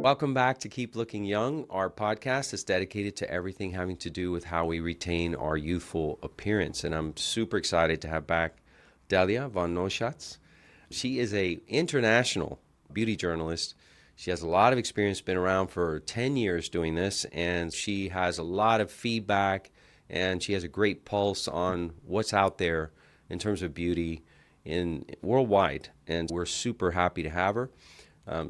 Welcome back to Keep Looking Young. Our podcast is dedicated to everything having to do with how we retain our youthful appearance. And I'm super excited to have back Delia Von Neuschatz. She is an international beauty journalist. She has a lot of experience, been around for 10 years doing this, and she has a lot of feedback, and she has a great pulse on what's out there in terms of beauty in worldwide. And we're super happy to have her.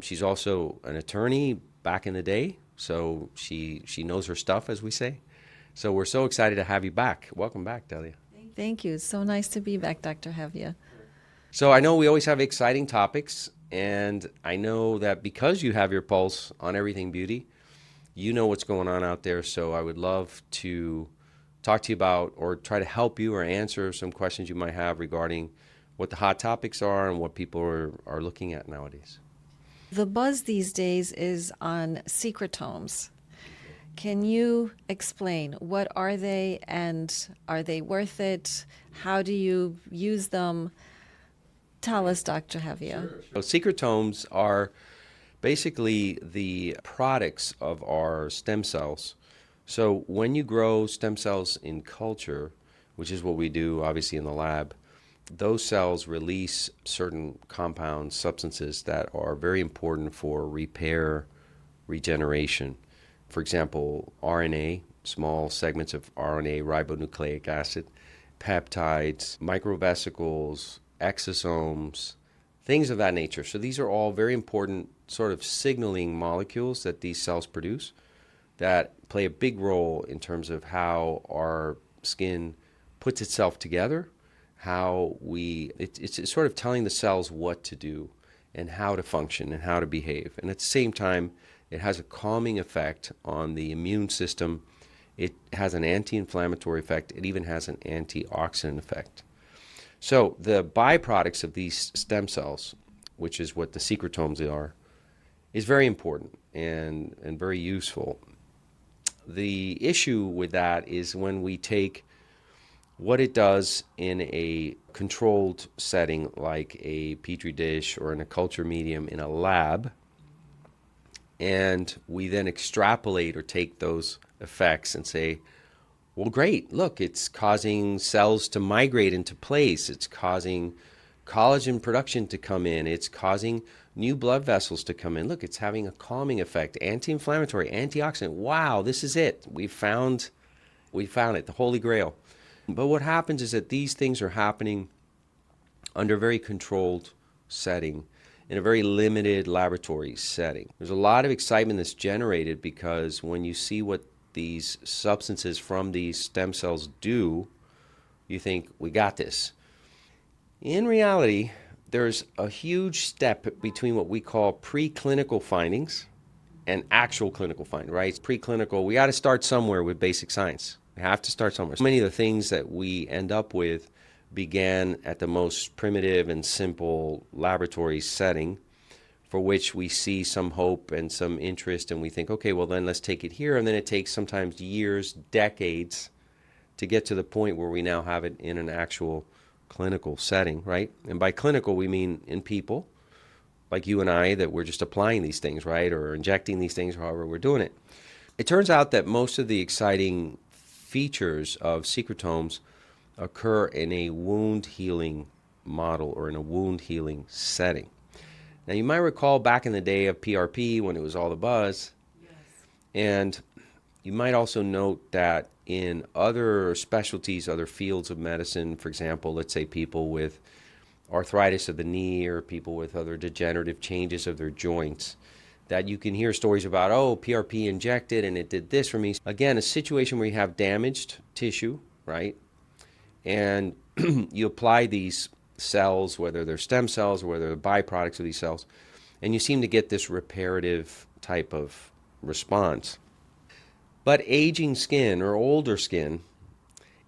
She's also an attorney back in the day, so she knows her stuff, as we say. So we're so excited to have you back. Welcome back, Delia. Thank you. It's so nice to be back, Dr. Hevia. So I know we always have exciting topics, and I know that because you have your pulse on everything beauty, you know what's going on out there. So I would love to talk to you about or try to help you or answer some questions you might have regarding what the hot topics are and what people are looking at nowadays. The buzz these days is on secretomes. Can you explain what are they and are they worth it? How do you use them? Tell us, Dr. Hevia. Sure. So secretomes are basically the products of our stem cells. So when you grow stem cells in culture, which is what we do obviously in the lab, those cells release certain compounds, substances that are very important for repair, regeneration. For example, RNA, small segments of RNA, ribonucleic acid, peptides, microvesicles, exosomes, things of that nature. So these are all very important sort of signaling molecules that these cells produce that play a big role in terms of how our skin puts itself together, how it's sort of telling the cells what to do and how to function and how to behave. And at the same time, it has a calming effect on the immune system. It has an anti-inflammatory effect. It even has an antioxidant effect. So the byproducts of these stem cells, which is what the secretomes are, is very important and very useful. The issue with that is when we take what it does in a controlled setting like a petri dish or in a culture medium in a lab, and we then extrapolate or take those effects and say, well, great, look, it's causing cells to migrate into place. It's causing collagen production to come in. It's causing new blood vessels to come in. Look, it's having a calming effect, anti-inflammatory, antioxidant. Wow, this is it. We found it, the Holy Grail. But what happens is that these things are happening under a very controlled setting, in a very limited laboratory setting. There's a lot of excitement that's generated because when you see what these substances from these stem cells do, you think, we got this. In reality, there's a huge step between what we call preclinical findings and actual clinical findings, right? Preclinical, we got to start somewhere with basic science. We have to start somewhere. So many of the things that we end up with began at the most primitive and simple laboratory setting for which we see some hope and some interest, and we think, okay, well then let's take it here. And then it takes sometimes years, decades to get to the point where we now have it in an actual clinical setting, right? And by clinical, we mean in people like you and I, that we're just applying these things, right? Or injecting these things, however we're doing it. It turns out that most of the exciting features of secretomes occur in a wound healing model or in a wound healing setting. Now, you might recall back in the day of PRP when it was all the buzz. Yes. And you might also note that in other specialties, other fields of medicine, for example, let's say people with arthritis of the knee or people with other degenerative changes of their joints, that you can hear stories about, oh, PRP injected and it did this for me. Again, a situation where you have damaged tissue, right? And you apply these cells, whether they're stem cells or whether they're byproducts of these cells, and you seem to get this reparative type of response. But aging skin or older skin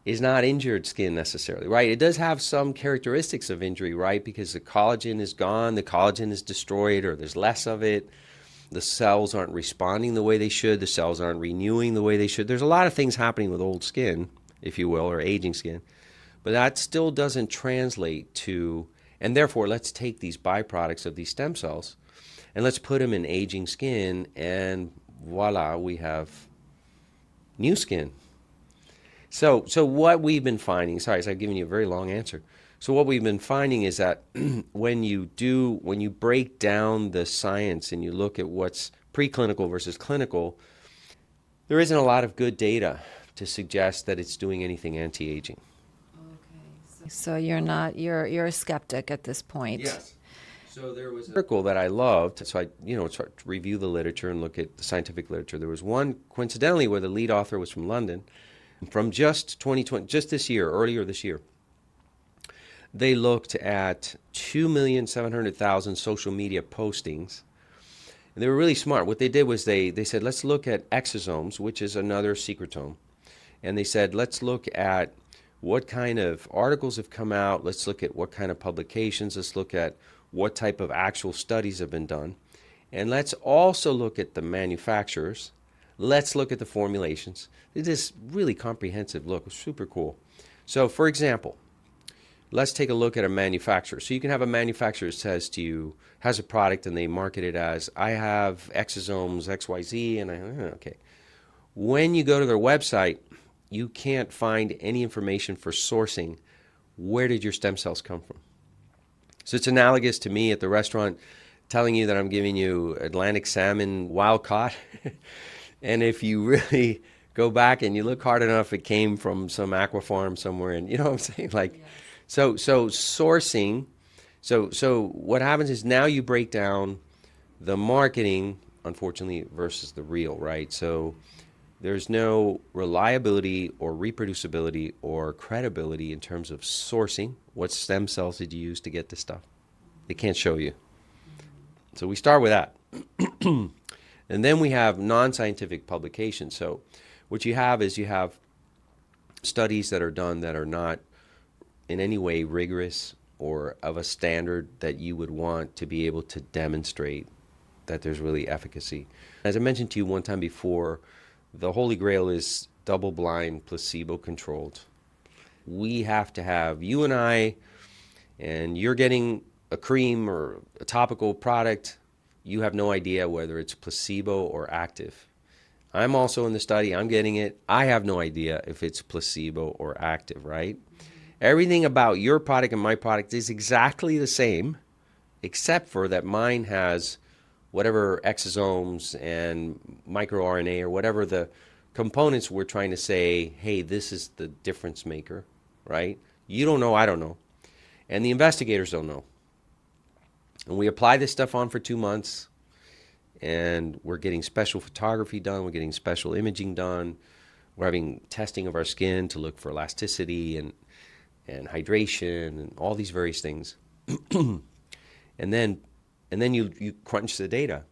is not injured skin necessarily, right? It does have some characteristics of injury, right? Because the collagen is gone, the collagen is destroyed, or there's less of it. The cells aren't responding the way they should. The cells aren't renewing the way they should. There's a lot of things happening with old skin, if you will, or aging skin. But that still doesn't translate to And therefore, let's take these byproducts of these stem cells and let's put them in aging skin, and voila, we have new skin. So what we've been finding, sorry, so I've given you a very long answer. So what we've been finding is that when you break down the science and you look at what's preclinical versus clinical, there isn't a lot of good data to suggest that it's doing anything anti-aging. So you're a skeptic at this point. Yes. So there was an article that I loved, so I started to review the literature and look at the scientific literature. There was one, coincidentally, where the lead author was from London, from just 2020, just this year, earlier this year. They looked at 2,700,000 social media postings. And they were really smart. What they did was they said, let's look at exosomes, which is another secretome. And they said, let's look at what kind of articles have come out. Let's look at what kind of publications. Let's look at what type of actual studies have been done. And let's also look at the manufacturers. Let's look at the formulations. It is really comprehensive look. It's super cool. So, for example, let's take a look at a manufacturer. So you can have a manufacturer that says to you, has a product and they market it as, I have exosomes XYZ, and okay. When you go to their website, you can't find any information for sourcing. Where did your stem cells come from? So it's analogous to me at the restaurant telling you that I'm giving you Atlantic salmon wild caught. And if you really go back and you look hard enough, it came from some aqua farm somewhere. And you know what I'm saying? Like, yes. So sourcing. So what happens is now you break down the marketing, unfortunately, versus the real, right? So there's no reliability or reproducibility or credibility in terms of sourcing. What stem cells did you use to get this stuff? They can't show you. So we start with that. And then we have non-scientific publications. So what you have is you have studies that are done that are not in any way rigorous or of a standard that you would want to be able to demonstrate that there's really efficacy. As I mentioned to you one time before, the Holy Grail is double-blind, placebo-controlled. We have to have, you and I, and you're getting a cream or a topical product, you have no idea whether it's placebo or active. I'm also in the study, I'm getting it, I have no idea if it's placebo or active, right? Everything about your product and my product is exactly the same, except for that mine has whatever exosomes and microRNA or whatever the components we're trying to say, hey, this is the difference maker, right? You don't know, I don't know. And the investigators don't know. And we apply this stuff on for 2 months, and we're getting special photography done, we're getting special imaging done, we're having testing of our skin to look for elasticity and hydration and all these various things. And then you crunch the data.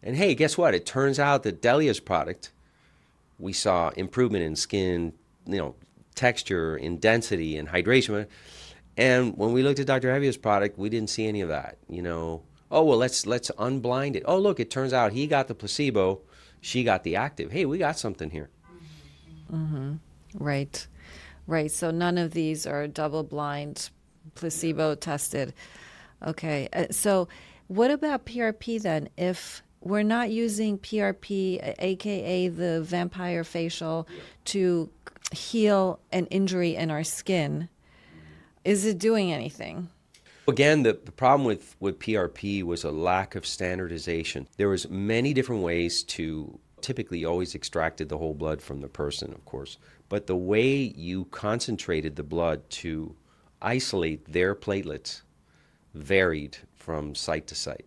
And hey, guess what? It turns out that Delia's product, we saw improvement in skin, texture, in density, and hydration. And when we looked at Dr. Hevia's product, we didn't see any of that. Oh, well, let's unblind it. Oh, look, it turns out he got the placebo, she got the active. Hey, we got something here. Mm-hmm. Right. So none of these are double-blind, placebo-tested. Okay. So what about PRP then? If we're not using PRP, aka the vampire facial, to heal an injury in our skin, is it doing anything? Again, the problem with PRP was a lack of standardization. There was many different ways to typically always extracted the whole blood from the person, of course. But the way you concentrated the blood to isolate their platelets varied from site to site.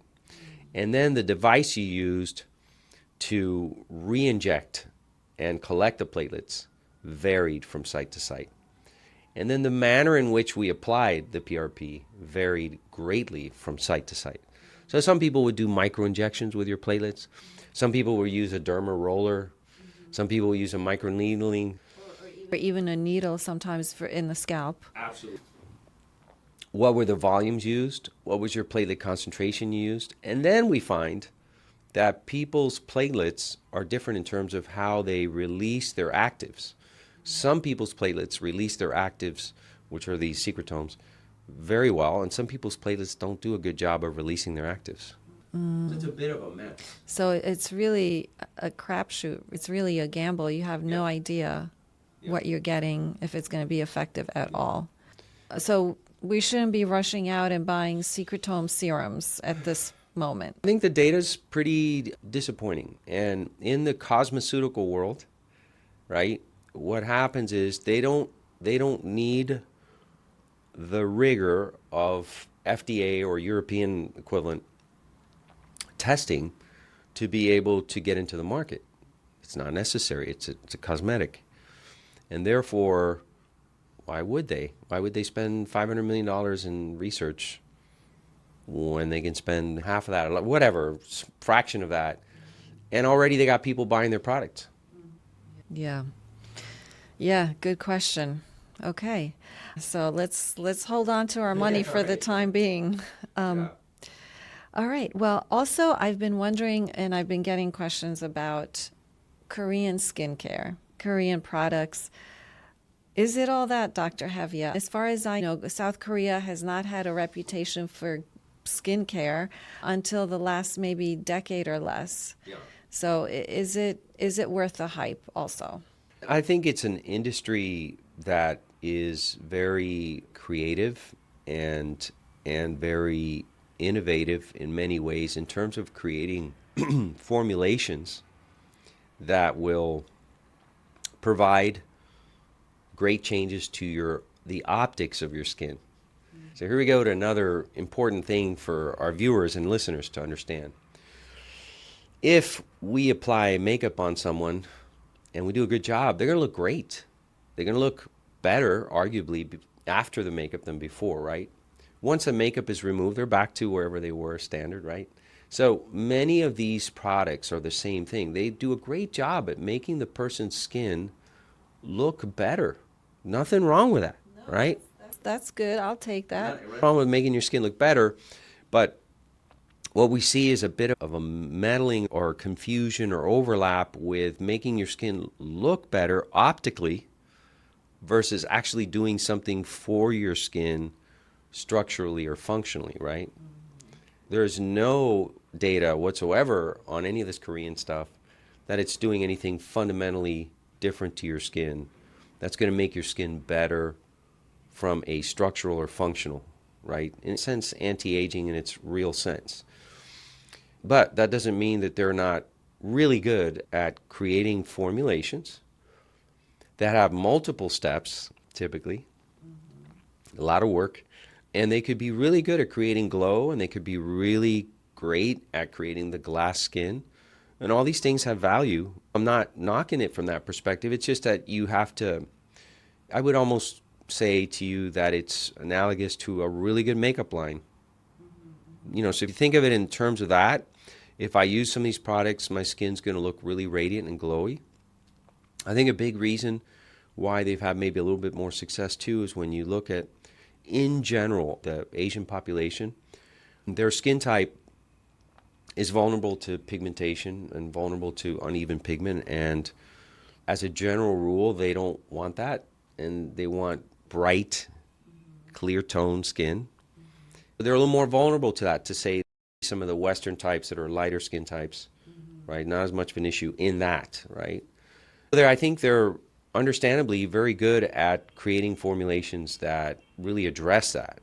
And then the device you used to re-inject and collect the platelets varied from site to site. And then the manner in which we applied the PRP varied greatly from site to site. So some people would do microinjections with your platelets. Some people would use a derma roller. Some people would use a microneedling. Or even a needle sometimes in the scalp. Absolutely. What were the volumes used? What was your platelet concentration used? And then we find that people's platelets are different in terms of how they release their actives. Some people's platelets release their actives, which are these secretomes, very well, and some people's playlists don't do a good job of releasing their actives. So it's a bit of a mess. So it's really a crapshoot. It's really a gamble. You have no idea what you're getting, if it's going to be effective at all. So we shouldn't be rushing out and buying Secretome serums at this moment. I think the data's pretty disappointing. And in the cosmeceutical world, right, what happens is they don't need the rigor of FDA or European equivalent testing to be able to get into the market. It's not necessary. It's a cosmetic. And therefore, why would they? Why would they spend $500 million in research when they can spend half of that, whatever, fraction of that, and already they got people buying their product? Yeah. Yeah, good question. Okay. So let's hold on to our money for the time being. All right. Well, also, I've been wondering, and I've been getting questions about Korean skincare, Korean products. Is it all that, Dr. Hevia? As far as I know, South Korea has not had a reputation for skincare until the last maybe decade or less. Yeah. So is it worth the hype also? I think it's an industry that is very creative and very innovative in many ways in terms of creating formulations that will provide great changes to the optics of your skin. So here we go to another important thing for our viewers and listeners to understand. If we apply makeup on someone and we do a good job, they're going to look great. They're going to look better, arguably, after the makeup than before, right? Once the makeup is removed, they're back to wherever they were standard, right? So many of these products are the same thing. They do a great job at making the person's skin look better. Nothing wrong with that, right? That's good. I'll take that. Nothing wrong with making your skin look better, but what we see is a bit of a meddling or confusion or overlap with making your skin look better optically versus actually doing something for your skin structurally or functionally, right? There's no data whatsoever on any of this Korean stuff that it's doing anything fundamentally different to your skin that's going to make your skin better from a structural or functional, right? In a sense, anti-aging in its real sense. But that doesn't mean that they're not really good at creating formulations that have multiple steps, typically, a lot of work, and they could be really good at creating glow, and they could be really great at creating the glass skin, and all these things have value. I'm not knocking it from that perspective. It's just that you have to, I would almost say to you that it's analogous to a really good makeup line. You know, so if you think of it in terms of that, if I use some of these products, my skin's going to look really radiant and glowy. I think a big reason why they've had maybe a little bit more success too is when you look at, in general, the Asian population, their skin type is vulnerable to pigmentation and vulnerable to uneven pigment. And as a general rule, they don't want that. And they want bright, clear toned skin. They're a little more vulnerable to that, to say some of the Western types that are lighter skin types, right? Not as much of an issue in that, right? I think they're understandably very good at creating formulations that really address that.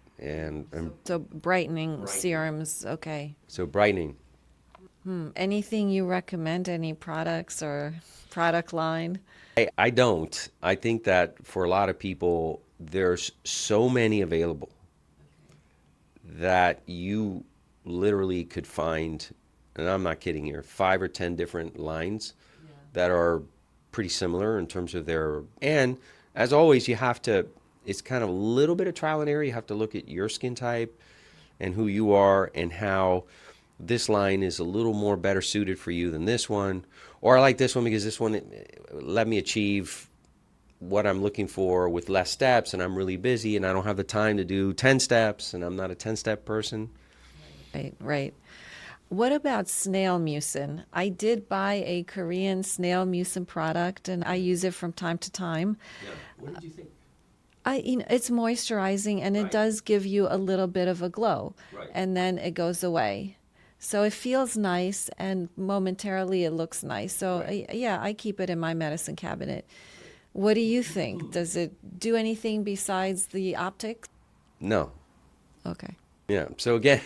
So brightening serums, okay. So brightening. Anything you recommend, any products or product line? I don't. I think that for a lot of people, there's so many available that you literally could find, and I'm not kidding here, 5 or 10 different lines that are pretty similar in terms of their, and as always, you have to, it's kind of a little bit of trial and error. You have to look at your skin type and who you are and how this line is a little more better suited for you than this one. Or I like this one because this one let me achieve what I'm looking for with less steps, and I'm really busy and I don't have the time to do 10 steps, and I'm not a 10-step person. Right. What about snail mucin? I did buy a Korean snail mucin product, and I use it from time to time. Yeah. What did you think? It's moisturizing and it Right. does give you a little bit of a glow, Right. and then it goes away. So it feels nice and momentarily it looks nice. So Right. yeah, I keep it in my medicine cabinet. What do you think? Does it do anything besides the optics? No. Okay. Yeah. So again,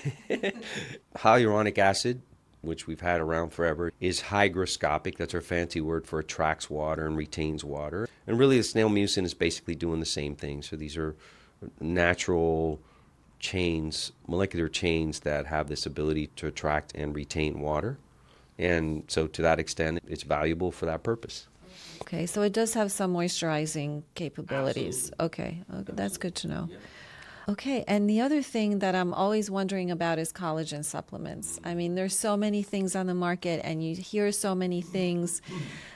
hyaluronic acid, which we've had around forever, is hygroscopic. That's our fancy word for attracts water and retains water. And really, the snail mucin is basically doing the same thing. So these are natural chains, molecular chains that have this ability to attract and retain water. And so to that extent, it's valuable for that purpose. Okay, so it does have some moisturizing capabilities. Absolutely. Okay, that's good to know. Yeah. Okay, and the other thing that I'm always wondering about is collagen supplements. I mean, there's so many things on the market and you hear so many things.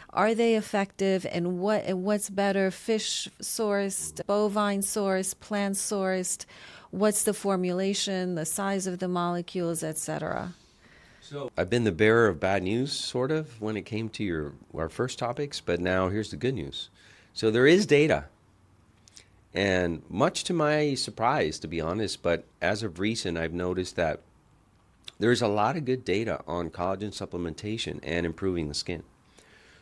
Are they effective, and what's better, fish sourced, bovine sourced, plant sourced? What's the formulation, the size of the molecules, etc.? So I've been the bearer of bad news, sort of, when it came to our first topics, but now here's the good news. So there is data, and much to my surprise, to be honest, but as of recent, I've noticed that there's a lot of good data on collagen supplementation and improving the skin.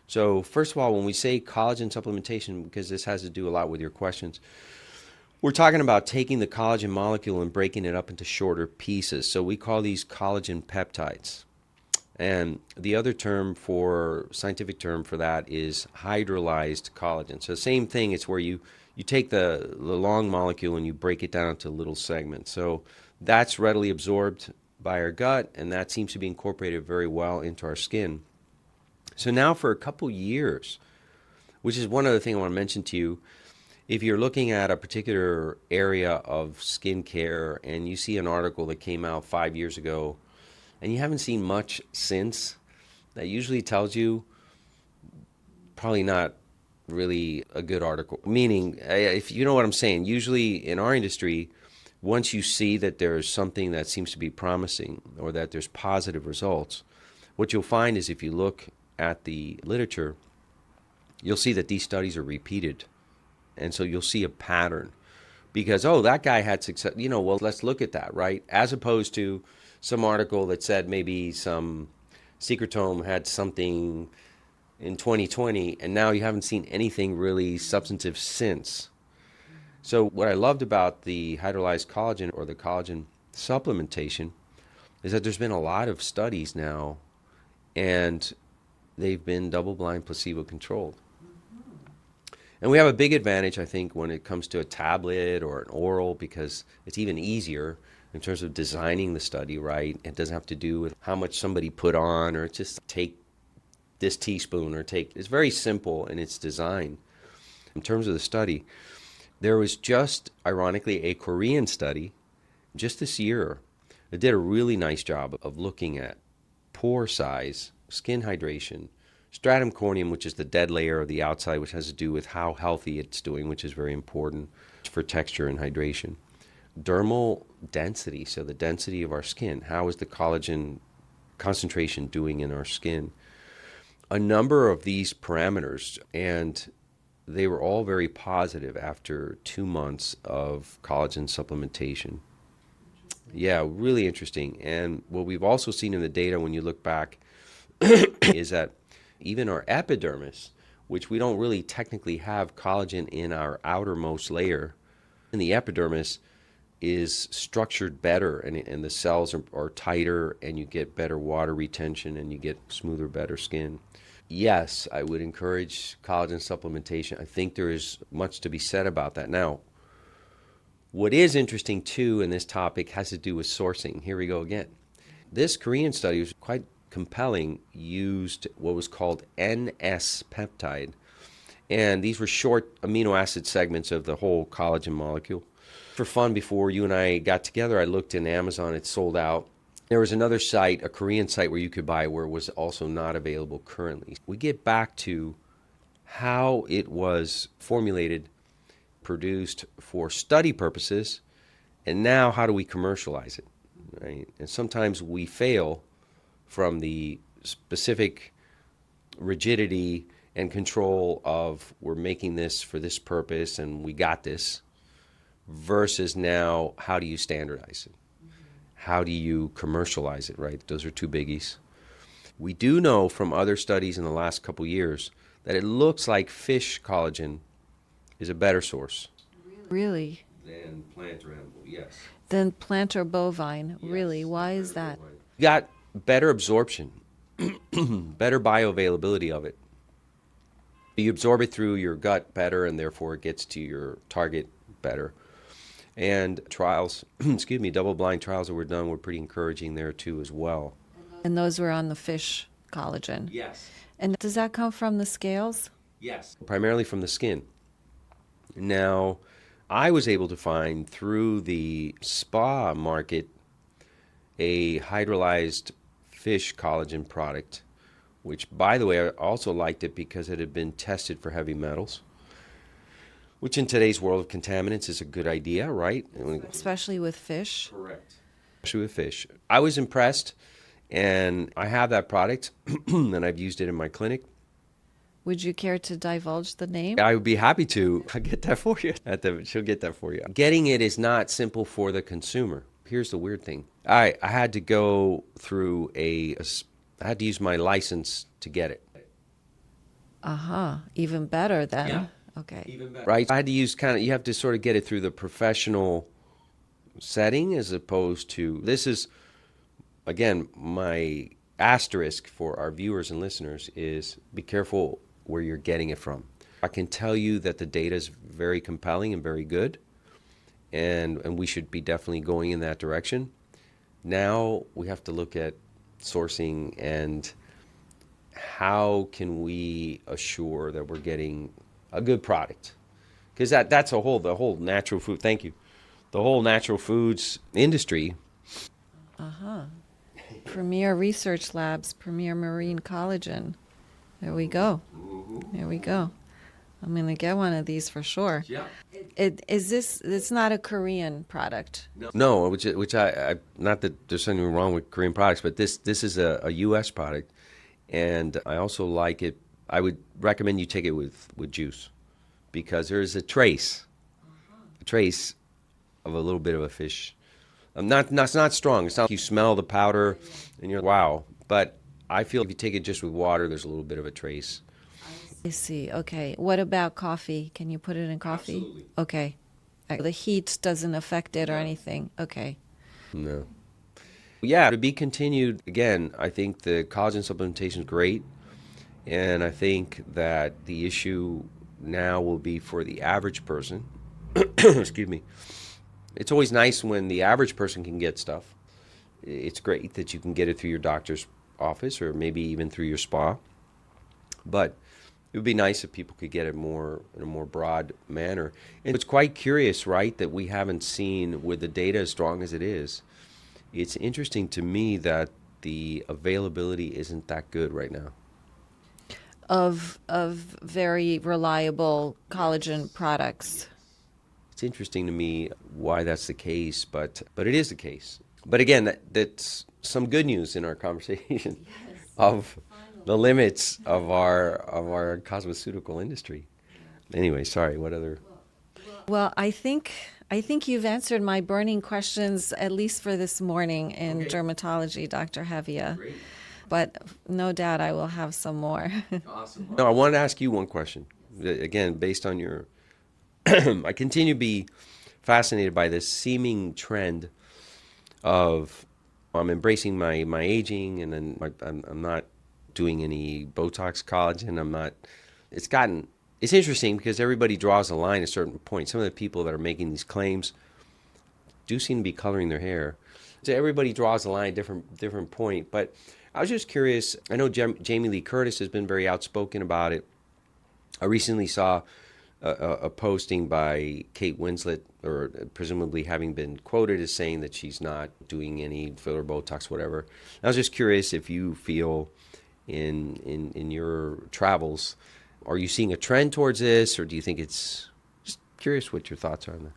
So first of all, when we say collagen supplementation, because this has to do a lot with your questions, we're talking about taking the collagen molecule and breaking it up into shorter pieces. So we call these collagen peptides. And the other scientific term for that is hydrolyzed collagen. So same thing, it's where you take the long molecule and you break it down into little segments. So that's readily absorbed by our gut, and that seems to be incorporated very well into our skin. So now for a couple years, which is one other thing I want to mention to you, if you're looking at a particular area of skincare and you see an article that came out 5 years ago and you haven't seen much since, that usually tells you probably not really a good article. Meaning, if you know what I'm saying, usually in our industry, once you see that there's something that seems to be promising or that there's positive results, what you'll find is if you look at the literature, you'll see that these studies are repeated. And so you'll see a pattern because, oh, that guy had success. Well, let's look at that, right? As opposed to some article that said maybe some Secretome had something in 2020, and now you haven't seen anything really substantive since. So what I loved about the hydrolyzed collagen or the collagen supplementation is that there's been a lot of studies now, and they've been double-blind, placebo-controlled. And we have a big advantage, I think, when it comes to a tablet or an oral because it's even easier in terms of designing the study, right? It doesn't have to do with how much somebody put on or just take this teaspoon it's very simple in its design. In terms of the study, there was just, ironically, a Korean study just this year that did a really nice job of looking at pore size, skin hydration, stratum corneum, which is the dead layer of the outside, which has to do with how healthy it's doing, which is very important for texture and hydration. Dermal density, so the density of our skin. How is the collagen concentration doing in our skin? A number of these parameters, and they were all very positive after 2 months of collagen supplementation. Yeah, really interesting. And what we've also seen in the data when you look back is that even our epidermis, which we don't really technically have collagen in our outermost layer, in the epidermis is structured better and the cells are tighter and you get better water retention and you get smoother, better skin. Yes, I would encourage collagen supplementation. I think there is much to be said about that. Now, what is interesting too in this topic has to do with sourcing. Here we go again. This Korean study was quite compelling, used what was called NS peptide. And these were short amino acid segments of the whole collagen molecule. For fun, before you and I got together, I looked in Amazon, it's sold out. There was another site, a Korean site where you could buy where it was also not available currently. We get back to how it was formulated, produced for study purposes, and now how do we commercialize it, right? And sometimes we fail from the specific rigidity and control of we're making this for this purpose and we got this. versus now how do you standardize it? How do you commercialize it, right? Those are two biggies. We do know from other studies in the last couple years that it looks like fish collagen is a better source Really? than plant or animal, yes. Than plant or bovine? Really? Yes, Why plant is or that? bovine. You got better absorption, better bioavailability of it. You absorb it through your gut better, and therefore it gets to your target better. And trials, excuse me, double-blind trials that were done were pretty encouraging there too as well. And those were on the fish collagen. Yes. And does that come from the scales? Yes. Primarily from the skin. Now, I was able to find through the spa market a hydrolyzed fish collagen product, which, by the way, I also liked it because it had been tested for heavy metals, which in today's world of contaminants is a good idea, right? Especially with fish? Correct. Especially with fish. I was impressed, and I have that product, and I've used it in my clinic. Would you care to divulge the name? I would be happy to. I'll get that for you. She'll get that for you. Getting it is not simple for the consumer. Here's the weird thing. I had to go through I had to use my license to get it. Uh-huh. Even better then. Yeah. Okay. Even better. Right? I had to use you have to sort of get it through the professional setting as opposed to, this is, again, my asterisk for our viewers and listeners is be careful where you're getting it from. I can tell you that the data is very compelling and very good, and we should be definitely going in that direction. Now we have to look at sourcing and how can we assure that we're getting a good product, because that's the whole natural food. Thank you. The whole natural foods industry. Uh-huh. Premier Research Labs, Premier Marine Collagen. There we go. There we go. I'm going to get one of these for sure. Yeah. It's not a Korean product. No, which I not that there's something wrong with Korean products, but this is a U.S. product, and I also like it. I would recommend you take it with juice, because there is a trace of a little bit of a fish. It's not strong. It's not like you smell the powder and you're wow. But I feel if you take it just with water, there's a little bit of a trace. I see. Okay. What about coffee? Can you put it in coffee? Absolutely. Okay. The heat doesn't affect it or anything. Okay. No. Yeah, to be continued. Again, I think the collagen supplementation is great, and I think that the issue now will be for the average person. Excuse me. It's always nice when the average person can get stuff. It's great that you can get it through your doctor's office or maybe even through your spa. But it would be nice if people could get it in a more broad manner. And it's quite curious, right, that we haven't seen, with the data as strong as it is, it's interesting to me that the availability isn't that good right now. Of very reliable collagen products. It's interesting to me why that's the case, but it is the case. But again, that's some good news in our conversation of the limits of our cosmeceutical industry. Anyway, sorry. What other? Well, I think you've answered my burning questions, at least for this morning in dermatology, Dr. Hevia. Great. But no doubt I will have some more. Awesome. No, I wanted to ask you one question. Again, based on your, I continue to be fascinated by this seeming trend of I'm embracing my aging, and then I'm not doing any Botox, collagen. I'm not. It's interesting because everybody draws a line at a certain point. Some of the people that are making these claims do seem to be coloring their hair. So everybody draws a line at different point. But I was just curious. I know Jamie Lee Curtis has been very outspoken about it. I recently saw a posting by Kate Winslet, or presumably having been quoted as saying that she's not doing any filler, Botox, whatever. I was just curious if you feel in your travels, are you seeing a trend towards this, or do you think it's just curious what your thoughts are on that?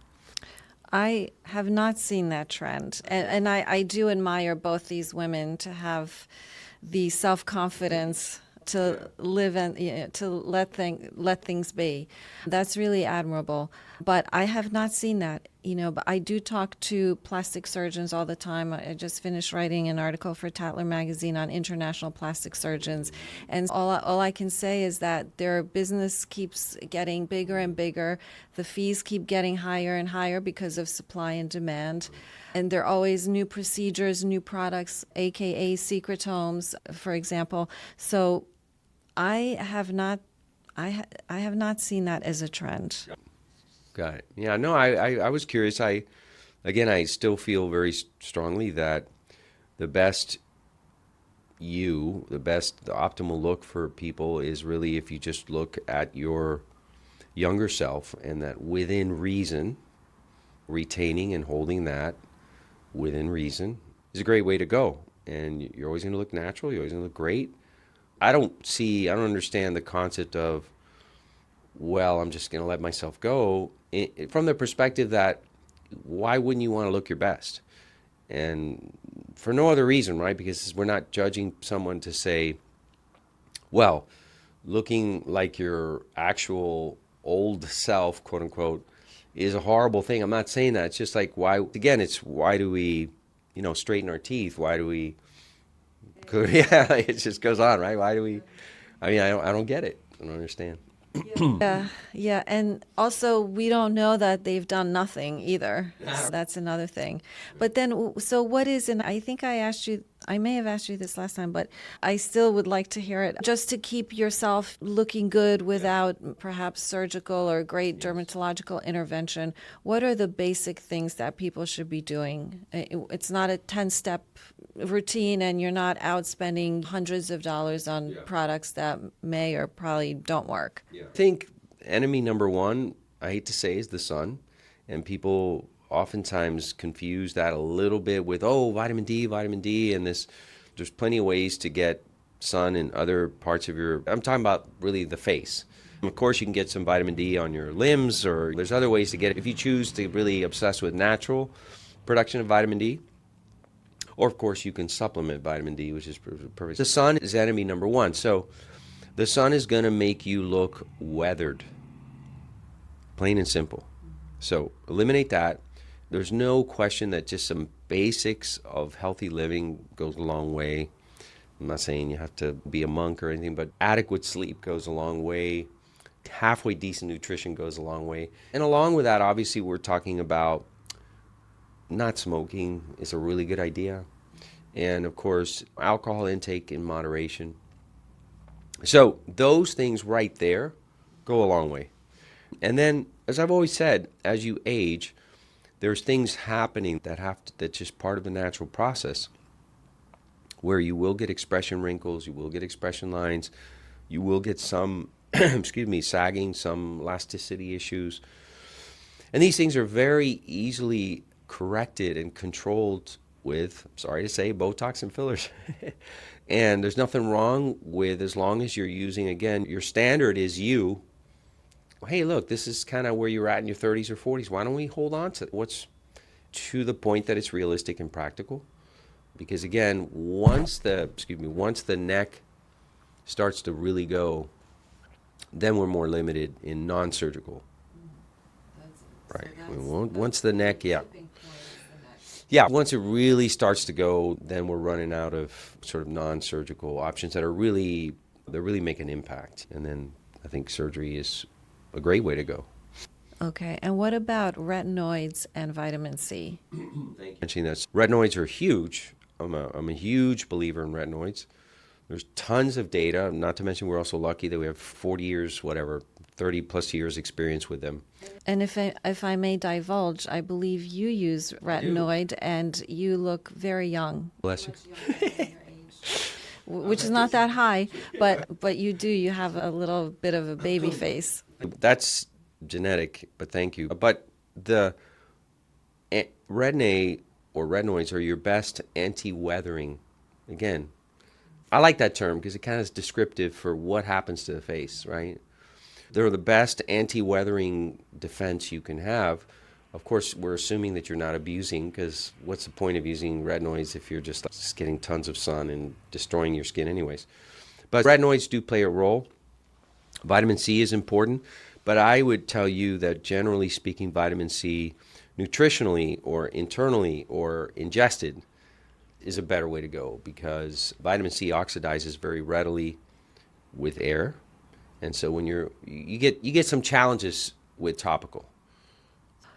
I have not seen that trend. And I do admire both these women to have the self-confidence to live and to let things be. That's really admirable. But I have not seen that, but I do talk to plastic surgeons all the time. I just finished writing an article for Tatler magazine on international plastic surgeons. And all I can say is that their business keeps getting bigger and bigger. The fees keep getting higher and higher because of supply and demand. And there are always new procedures, new products, aka secretomes, for example. So I have not I have not seen that as a trend. Got it. Yeah, no, I was curious. I still feel very strongly that the best the optimal look for people is really if you just look at your younger self, and that within reason, retaining and holding that within reason is a great way to go. And you're always going to look natural. You're always going to look great. I don't understand the concept of, well, I'm just going to let myself go, from the perspective that why wouldn't you want to look your best? And for no other reason, right? Because we're not judging someone to say, well, looking like your actual old self, quote unquote, is a horrible thing. I'm not saying that. It's just like, why do we, straighten our teeth? Why do we, yeah, it just goes on, right? Why do we, I don't get it. I don't understand. Yeah, and also we don't know that they've done nothing either. That's another thing. But then, so what is, and I think I may have asked you this last time, but I still would like to hear it, just to keep yourself looking good without perhaps surgical or great dermatological intervention. What are the basic things that people should be doing? It's not a 10-step routine, and you're not out spending hundreds of dollars on products that may or probably don't work. I think enemy number one, I hate to say, is the sun. And people oftentimes confuse that a little bit with, vitamin D, and there's plenty of ways to get sun in other parts of I'm talking about really the face. Of course, you can get some vitamin D on your limbs, or there's other ways to get it if you choose to really obsess with natural production of vitamin D. Or, of course, you can supplement vitamin D, which is perfect. The sun is enemy number one. So the sun is going to make you look weathered, plain and simple. So eliminate that. There's no question that just some basics of healthy living goes a long way. I'm not saying you have to be a monk or anything, but adequate sleep goes a long way. Halfway decent nutrition goes a long way. And along with that, obviously, we're talking about not smoking is a really good idea. And, of course, alcohol intake in moderation. So those things right there go a long way. And then, as I've always said, as you age, there's things happening that's just part of the natural process, where you will get expression wrinkles, you will get expression lines, you will get some, sagging, some elasticity issues. And these things are very easily corrected and controlled with, sorry to say, Botox and fillers. And there's nothing wrong with, as long as you're using, again, your standard is you. Hey, look, this is kind of where you're at in your 30s or 40s. Why don't we hold on to what's to the point that it's realistic and practical? Because again, once the neck starts to really go, then we're more limited in non-surgical. Right. Once the neck, once it really starts to go, then we're running out of sort of non-surgical options that really make an impact. And then I think surgery is a great way to go. Okay, and what about retinoids and vitamin C? Thank you. Mentioning that, retinoids are huge. I'm a huge believer in retinoids. There's tons of data, not to mention we're also lucky that we have 40 years, 30 plus years experience with them. And if I may divulge, I believe you use retinoid and you look very young. Bless you. Which is not that high, but you have a little bit of a baby face. That's genetic, but thank you. But the retin-A or retinoids are your best anti-weathering. Again, I like that term because it kind of is descriptive for what happens to the face, right? They're the best anti-weathering defense you can have. Of course, we're assuming that you're not abusing, because what's the point of using retinoids if you're just getting tons of sun and destroying your skin anyways? But retinoids do play a role. Vitamin C is important, But I would tell you that generally speaking, vitamin C, nutritionally or internally or ingested, is a better way to go because vitamin C oxidizes very readily with air. And so when you get some challenges with topical.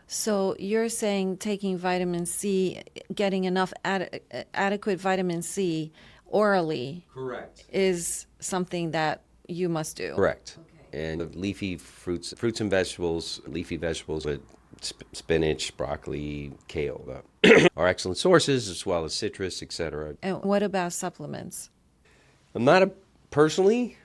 So you're saying taking vitamin C, getting enough adequate vitamin C orally Correct. is something that you must do. Correct. And the leafy fruits and vegetables, leafy vegetables with spinach, broccoli, kale are excellent sources, as well as citrus, etc. And what about supplements? I'm not a personally,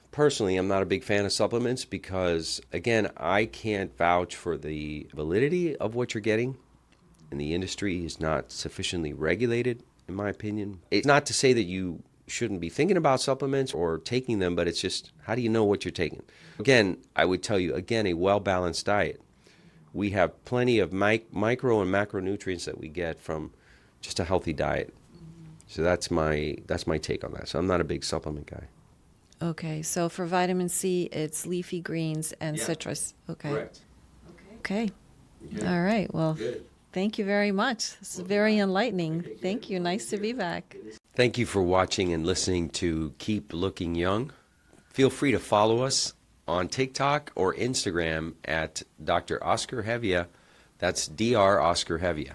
I'm not a big fan of supplements because, again, I can't vouch for the validity of what you're getting, and the industry is not sufficiently regulated, in my opinion. It's not to say that you shouldn't be thinking about supplements or taking them, but it's just, how do you know what you're taking? Again, I would tell you, again, a well-balanced diet. We have plenty of micro and macronutrients that we get from just a healthy diet. So that's my take on that. So I'm not a big supplement guy. Okay, so for vitamin C, it's leafy greens and citrus. Okay. Correct. Okay. All right. Well, thank you very much. This is very enlightening. Thank you. Nice to be back. Thank you for watching and listening to Keep Looking Young. Feel free to follow us on TikTok or Instagram at Dr. Oscar Hevia. That's Dr. Oscar Hevia.